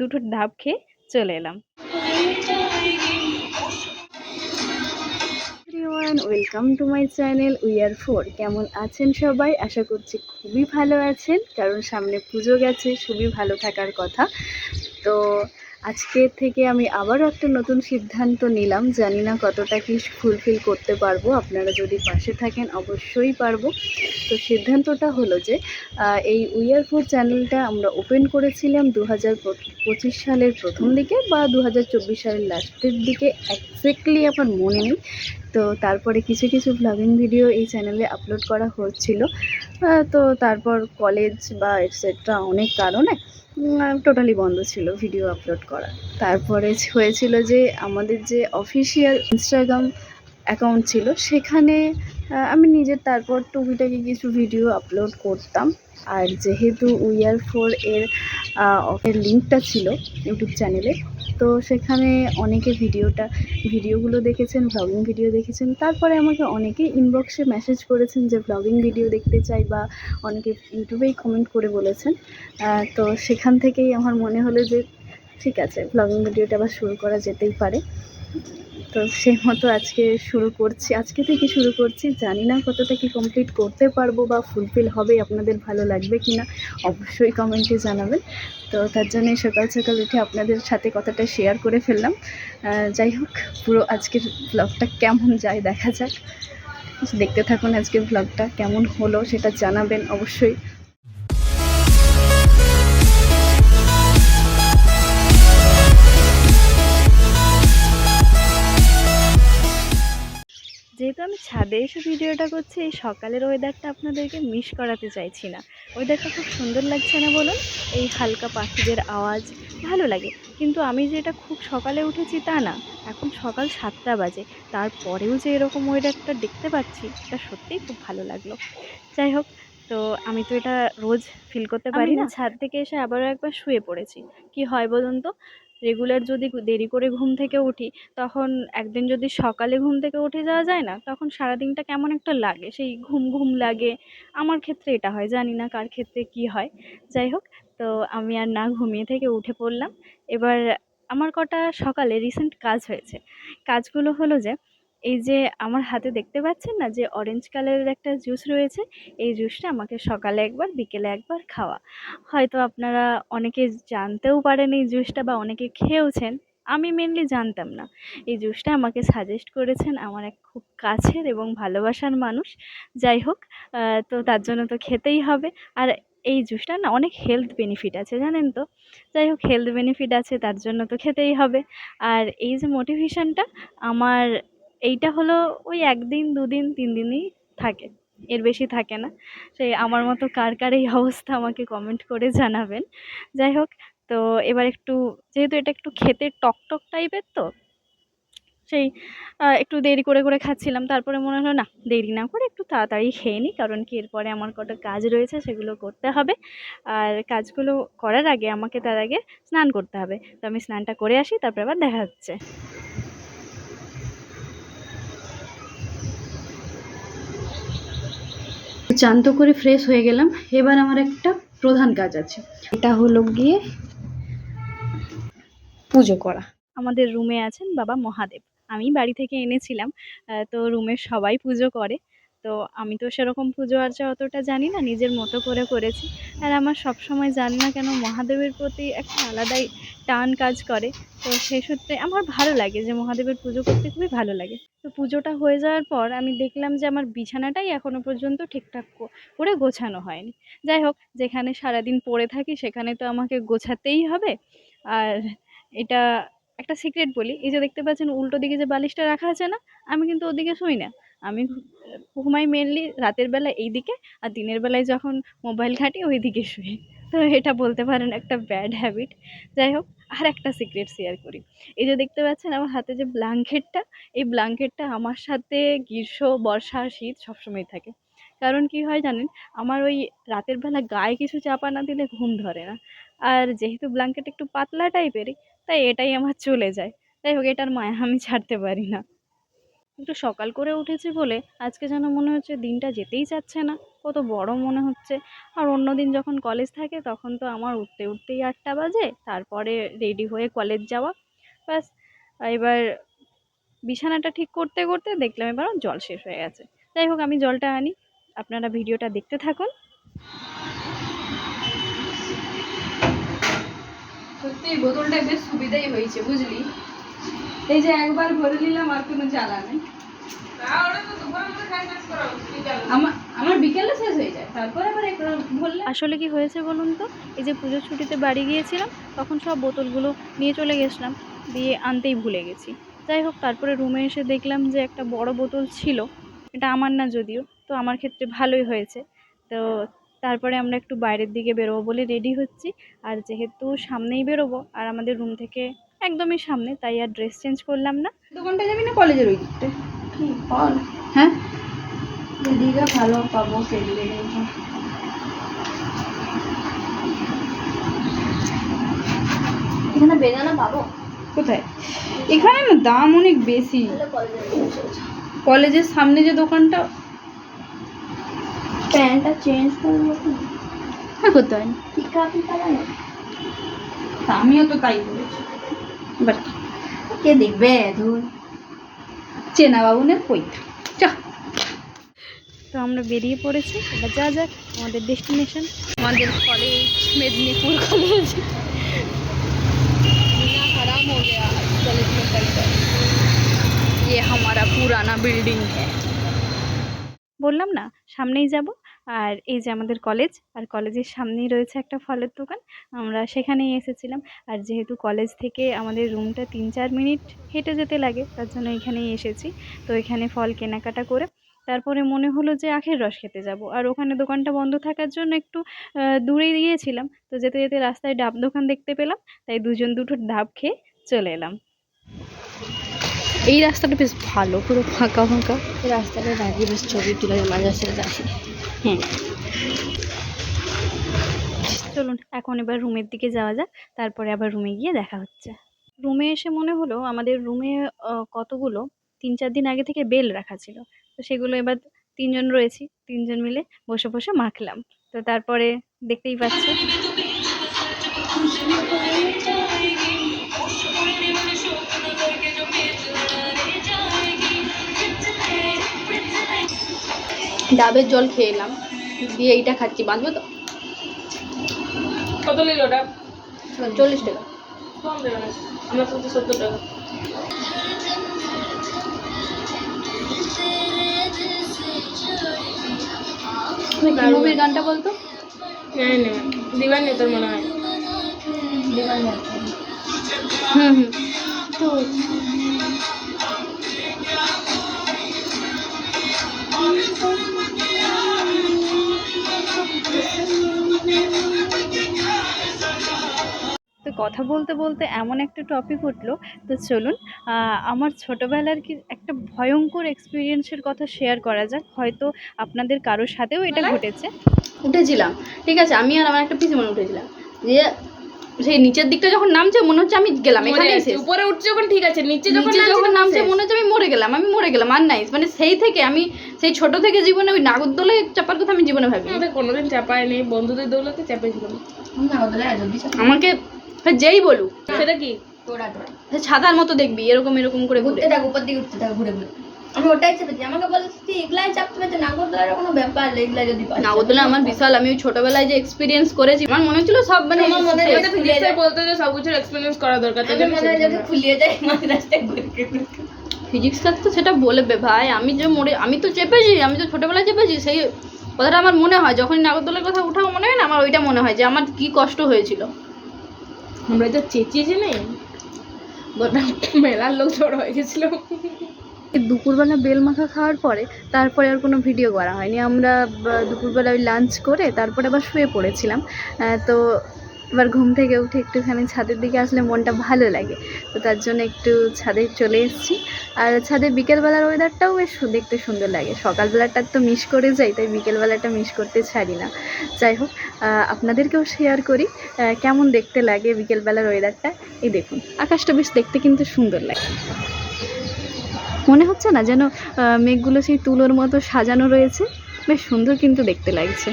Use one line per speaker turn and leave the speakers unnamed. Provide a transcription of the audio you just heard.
দুটো ডাব খেয়ে চলে এলাম। Everyone, welcome to my channel we are four. কেমন আছেন সবাই? আশা করছি খুবই ভালো আছেন, কারণ সামনে পুজো গেছে, খুবই ভালো থাকার কথা। তো আজকে থেকে আমি আবারও একটা নতুন সিদ্ধান্ত নিলাম, জানি না কতটা কি ফুলফিল করতে পারবো। আপনারা যদি পাশে থাকেন অবশ্যই পারবো। তো সিদ্ধান্তটা হলো যে এই উই আর ফোর চ্যানেলটা আমরা ওপেন করেছিলাম 2025 সালের প্রথম দিকে বা 2024 সালের লাস্টের দিকে, এক্স্যাক্টলি আমার মনে নেই। তো তারপরে কিছু কিছু ব্লগিং ভিডিও এই চ্যানেলে আপলোড করা হচ্ছিল। তো তারপর কলেজ বা এটসেট্রা অনেক কারণে টোটালি বন্ধ ছিল ভিডিও আপলোড করা। তারপরে হয়েছিল যে আমাদের যে অফিসিয়াল ইনস্টাগ্রাম অ্যাকাউন্ট ছিল, সেখানে আমি নিজের তারপর টুকিটাকি কিছু ভিডিও আপলোড করতাম। আর যেহেতু উই আর ফোর এর লিঙ্কটা ছিল ইউটিউব চ্যানেলে, তো সেখানে অনেকে ভিডিওগুলো দেখেছেন, ব্লগিং ভিডিও দেখেছেন। তারপরে আমাকে অনেকেই ইনবক্সে মেসেজ করেছেন যে ব্লগিং ভিডিও দেখতে চাই, বা অনেকে ইউটিউবেই কমেন্ট করে বলেছেন। তো সেখান থেকেই আমার মনে হলো যে ঠিক আছে, ব্লগিং ভিডিওটা আবার শুরু করা যেতেই পারে। তো সেই মতো আজকে থেকে শুরু করছি। জানি না কতটা কি কমপ্লিট করতে পারবো বা ফুলফিল হবে, আপনাদের ভালো লাগবে কি না অবশ্যই কমেন্টে জানাবেন। তো তার জন্য সকাল সকাল উঠে আপনাদের সাথে কথাটা শেয়ার করে ফেললাম। যাই হোক, পুরো আজকের ব্লগটা কেমন যায় দেখা যাক। দেখতে থাকুন, আজকের ব্লগটা কেমন হলো সেটা জানাবেন অবশ্যই। যেহেতু আমি ছাদে এসে ভিডিওটা করছি, এই সকালের ওয়েদারটা আপনাদেরকে মিস করাতে চাইছি না। ওয়েদারটা খুব সুন্দর লাগছে না বলুন? এই হালকা পাখিদের আওয়াজ ভালো লাগে। কিন্তু আমি যে এটা খুব সকালে উঠেছি তা না, এখন সকাল 7টা বাজে। তারপরেও যে এরকম ওয়েদারটা দেখতে পাচ্ছি, এটা সত্যিই খুব ভালো লাগলো। যাই হোক, তো আমি তো এটা রোজ ফিল করতে পারি না। ছাদ থেকে এসে আবারও একবার শুয়ে পড়েছি। কি হয় বলুন তো, রেগুলার যদি দেরি করে ঘুম থেকে উঠি, তখন একদিন যদি সকালে ঘুম থেকে উঠে যাওয়া যায় না, তখন সারাদিনটা কেমন একটা লাগে, সেই ঘুম ঘুম লাগে। আমার ক্ষেত্রে এটা হয়, জানি না কার ক্ষেত্রে কি হয়। যাই হোক, তো আমি আর না ঘুমিয়ে থেকে উঠে পড়লাম। এবার আমার কটা সকালে রিসেন্ট কাজ হয়েছে। কাজগুলো হলো যে, এই যে আমার হাতে দেখতে পাচ্ছেন না যে অরেঞ্জ কালারের একটা জুস রয়েছে, এই জুসটা আমাকে সকালে একবার বিকেলে একবার খাওয়া। হয়তো আপনারা অনেকে জানতেও পারেন এই জুসটা, বা অনেকে খেয়েওছেন। আমি মেনলি জানতাম না। এই জুসটা আমাকে সাজেস্ট করেছেন আমার এক খুব কাছের এবং ভালোবাসার মানুষ। যাই হোক, তো তার জন্য তো খেতেই হবে। আর এই জুসটা না অনেক হেলথ বেনিফিট আছে, জানেন তো? যাই হোক, হেলথ বেনিফিট আছে তার জন্য তো খেতেই হবে। আর এই যে মোটিভেশনটা আমার, এইটা হলো ওই 1 দিন 2 দিন 3 দিনই থাকে, এর বেশি থাকে না। সেই আমার মতো কার কার এই অবস্থা আমাকে কমেন্ট করে জানাবেন। যাই হোক, তো এবার একটু, যেহেতু এটা একটু খেতে টক টক টাইপের, তো সেই একটু দেরি করে করে খাচ্ছিলাম। তারপরে মনে হলো না, দেরি না করে একটু তাড়াতাড়ি খেয়ে নিই, কারণ কি এরপরে আমার কটা কাজ রয়েছে, সেগুলো করতে হবে। আর কাজগুলো করার আগে আমাকে তার আগে স্নান করতে হবে। তো আমি স্নানটা করে আসি, তারপর আবার দেখা হচ্ছে। চান তো করে ফ্রেশ হয়ে গেলাম। এবার আমার একটা প্রধান কাজ আছে, এটা হলো গিয়ে পুজো করা। আমাদের রুমে আছেন বাবা মহাদেব, আমি বাড়ি থেকে এনেছিলাম। তো রুমের সবাই পুজো করে। তো আমি তো সেরকম পুজো আর্চা অতটা জানি না, নিজের মতো করে করেছি। আর আমার সবসময় জানি না কেন মহাদেবের প্রতি একটা আলাদাই টান কাজ করে। তো সেই সূত্রে আমার ভালো লাগে যে মহাদেবের পুজো করতে খুবই ভালো লাগে। তো পুজোটা হয়ে যাওয়ার পর আমি দেখলাম যে আমার বিছানাটাই এখনো পর্যন্ত ঠিকঠাক করে গোছানো হয়নি। যাই হোক, যেখানে সারাদিন পড়ে থাকি সেখানে তো আমাকে গোছাতেই হবে। আর এটা একটা সিক্রেট বলি, এই যে দেখতে পাচ্ছেন উল্টো দিকে যে বালিশটা রাখা আছে না, আমি কিন্তু ওদিকে শুই না। আমি ঘুমাই মেনলি রাতের বেলা এই দিকে, আর দিনের বেলায় যখন মোবাইল ঘাঁটি ওই দিকে শুই। তো এটা বলতে পারেন একটা ব্যাড হ্যাবিট। যাই হোক, আর একটা সিক্রেট শেয়ার করি। এই যে দেখতে পাচ্ছেন আমার হাতে যে ব্ল্যাঙ্কেটটা, এই ব্ল্যাঙ্কেটটা আমার সাথে গ্রীষ্ম, বর্ষা, শীত সবসময় থাকে। কারণ কি হয় জানেন, আমার ওই রাতের বেলা গায়ে কিছু চাপা না দিলে ঘুম ধরে না। আর যেহেতু ব্ল্যাঙ্কেট একটু পাতলা টাইপেরই, তাই এটাই আমার চলে যায়। যাই হোক, এটার মায়া আমি ছাড়তে পারি না। একটু সকাল করে উঠেছি বলে আজকে যেন মনে হচ্ছে দিনটা যেতেই চাচ্ছে না, কত বড় মনে হচ্ছে। আর অন্য দিন যখন কলেজ থাকে তখন তো আমার উঠতে উঠতেই 8টা বাজে, তারপরে রেডি হয়ে কলেজ যাওয়া, ব্যাস। এবার বিছানাটা ঠিক করতে করতে দেখলাম এবার আমার জল শেষ হয়ে গেছে। যাই হোক, আমি জলটা আনি, আপনারা ভিডিওটা দেখতে থাকুন। সত্যি এই বোতলটা বেশ সুবিধাই হয়েছে, বুঝলি। এই যে একবার ভরে নিলাম আর কোনো জ্বালা নেই। আমার বিকেলে শেষ হয়ে যায়, তারপরে আবার ভরলে। আসলে কি হয়েছে বলুন তো, এই যে পুজোর ছুটিতে বাড়ি গিয়েছিলাম তখন সব বোতলগুলো নিয়ে চলে গেছিলাম, দিয়ে আনতেই ভুলে গেছি। যাই হোক, তারপরে রুমে এসে দেখলাম যে একটা বড় বোতল ছিল, এটা আমার না যদিও, তো আমার ক্ষেত্রে ভালোই হয়েছে। তো তারপরে আমরা একটু বাইরের দিকে বেরোবো বলে রেডি হচ্ছি। আর যেহেতু সামনেই বেরোবো আর আমাদের রুম থেকে একদমই সামনে, তাই আর ড্রেস চেঞ্জ করলাম না। দোকানটা যাবি না কলেজের ওই দিকটা? কি বল। হ্যাঁ, দিদিকে ভালো পাবো সেই দিকে। এখানে বেদানা পাবো কোথায়? এখানে না দাম অনেক বেশি। কলেজের সামনে যে দোকানটা, প্যান্টটা চেঞ্জ করবো না, করতে হয় না। আমিও তো তাই বলেছি, এবার কে দেখবে? ধুর, চেনা বাবু না কই। তো আমরা বেরিয়ে পড়েছি, এবার যা যাক আমাদের ডেস্টিনেশন, আমাদের কলেজ মেদিনীপুর কলেজ। आराम हो गया कॉलेज में पढ़कर, ये हमारा पुराना बिल्डिंग है। বললাম না সামনেই যাব। আর এই যে আমাদের কলেজ, আর কলেজের সামনেই রয়েছে একটা ফলের দোকান, আমরা সেখানেই এসেছিলাম। আর যেহেতু কলেজ থেকে আমাদের রুমটা 3-4 মিনিট হেঁটে যেতে লাগে, তার জন্য এখানেই এসেছি। তো এখানে ফল কেনাকাটা করে তারপরে মনে হলো যে আখের রস খেতে যাব। আর ওখানে দোকানটা বন্ধ থাকার জন্য একটু দূরেই গিয়েছিলাম, তো যেতে যেতে রাস্তায় ডাব দোকান দেখতে পেলাম, তাই দুজন দুটো ডাব খেয়ে চলে এলাম। এই রাস্তাটা বেশ ভালো, পুরো ফাঁকা ফাঁকা। এই রাস্তাটা দাঁড়িয়ে বেশ ছবি তুলে মাঝে সাথে আসি। হ্যাঁ, চলুন এখন এবার রুমের দিকে যাওয়া যাক, তারপরে আবার রুমে গিয়ে দেখা হচ্ছে। রুমে এসে মনে হলো আমাদের রুমে কতগুলো 3-4 দিন আগে থেকে বেল রাখা ছিল, তো সেগুলো এবার 3জন রয়েছি, 3জন মিলে বসে বসে মাখলাম। তো তারপরে দেখতেই পাচ্ছ, ডাবের জল খেয়ে এলাম, দিয়ে এইটা খাচ্ছি। বাঁচবে তো? কত নিল ডাব? 40 টাকা। কম দেবে না, আমার তো 70 টাকা। মুভির গানটা বলতো। দিবানি তোর মনে হয়। হুম তো তো কথা বলতে বলতে এমন একটা টপিক উঠলো, তো চলুন আমার ছোটোবেলার কি একটা ভয়ঙ্কর এক্সপিরিয়েন্সের কথা শেয়ার করা যাক, হয়তো আপনাদের কারোর সাথেও এটা ঘটেছে। উঠেছিলাম, ঠিক আছে, আমি আর আমার একটা পিসিমণি উঠেছিলাম, যে সেই নিচের দিকটা যখন নামছে মনে হচ্ছে আমি গেলাম, এখানে উপরে উঠছে যখন ঠিক আছে, নিচে যখন নামছে মনে হচ্ছে আমি মরে গেলাম, আর নাই। মানে সেই থেকে আমি, সেই ছোট থেকে জীবনে ওই নাগরদোলায় চাপার কথা আমি জীবনে ভাবি কোনোদিন চাপায় নেই, বন্ধুদের দৌলতে চাপেছিলাম আমাকে যেই বলুক। সেটা কি? ছাতার মতো দেখবি, এরকম এরকম করে ঘুরতে থাক, উপর দিকে উঠতে থাক ঘুরে ঘুরে। আমি ওটাই চেপেছি, আমাকে বলছি এগুলাই চাপতে পারছে, নাগরদোলার কোনো ব্যাপার, এগুলা যদি নাগরদোলা আমার বিশাল, আমি ওই ছোটবেলায় যে এক্সপিরিয়েন্স করেছি আমার মনে হচ্ছিল সব, মানে আমার মনে হয় বলতে যে সব কিছু এক্সপিরিয়েন্স করা দরকার, তাহলে মনে হয় যদি ফুলিয়ে যায় মাঝ রাস্তায় ঘুরে ঘুরে। ফিজিক্স স্যার তো সেটা বলবে ভাই, আমি যে আমি তো চেপেছি, আমি তো ছোটবেলায় চেপেছি, সেই কথাটা আমার মনে হয়। যখন নাগরদোলার কথা উঠাও মনে হয় না, আমার ওইটা মনে হয় যে আমার কি কষ্ট হয়েছিল। আমরা তো চেঁচিয়েছি নেই, মেলার লোক জড়ো হয়ে গেছিল। দুপুরবেলা বেল মাখা খাওয়ার পরে তারপরে আর কোনো ভিডিও করা হয়নি। আমরা দুপুরবেলা ওই লাঞ্চ করে তারপরে আবার শুয়ে পড়েছিলাম। তো এবার ঘুম থেকে উঠে একটুখানি ছাদের দিকে আসলে মনটা ভালো লাগে, তো তার জন্য একটু ছাদে চলে এসেছি। আর ছাদে বিকেলবেলার ওয়েদারটাও বেশ দেখতে সুন্দর লাগে। সকালবেলাটা তো মিস করে যাই, তাই বিকেলবেলাটা মিস করতে ছাড়ি না। যাই হোক, আপনাদেরকেও শেয়ার করি কেমন দেখতে লাগে বিকেলবেলার ওয়েদারটা। এই দেখুন, আকাশটা বেশ দেখতে কিন্তু সুন্দর লাগে। মনে হচ্ছে না যেন মেঘগুলো সেই তুলোর মতো সাজানো রয়েছে? বেশ সুন্দর কিন্তু দেখতে লাগছে।